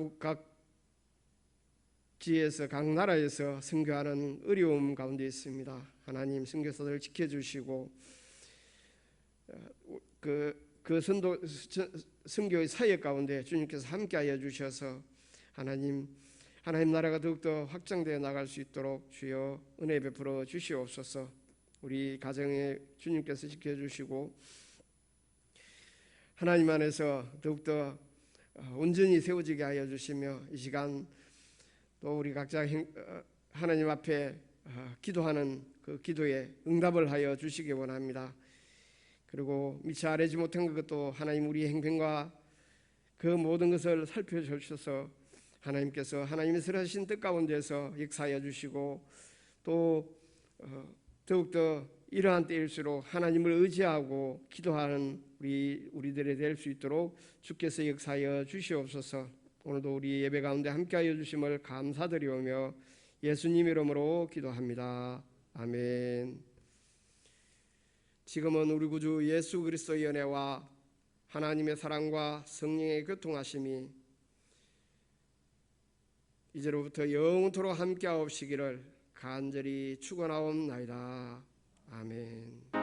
지에서 각 나라에서 선교하는 어려움 가운데 있습니다. 하나님 선교사들을 지켜주시고 그 선교의 사역 가운데 주님께서 함께하여 주셔서 하나님 나라가 더욱더 확장되어 나갈 수 있도록 주여 은혜 베풀어 주시옵소서. 우리 가정에 주님께서 지켜주시고 하나님 안에서 더욱더 온전히 세워지게 하여 주시며 이 시간 또 우리 각자 하나님 앞에 기도하는 그 기도에 응답을 하여 주시기 원합니다. 그리고 미처 아뢰지 못한 것도 하나님 우리 행편과 그 모든 것을 살펴주셔서 하나님께서 하나님의 선하신 뜻 가운데서 역사하여 주시고 또 더욱더 이러한 때일수록 하나님을 의지하고 기도하는 우리들이 될 수 있도록 주께서 역사하여 주시옵소서. 오늘도 우리 예배 가운데 함께하여 주심을 감사드리오며 예수님 이름으로 기도합니다. 아멘. 지금은 우리 구주 예수 그리스도의 은혜와 하나님의 사랑과 성령의 교통하심이 이제로부터 영원토록 함께하옵시기를 간절히 축원하옵나이다. 아멘.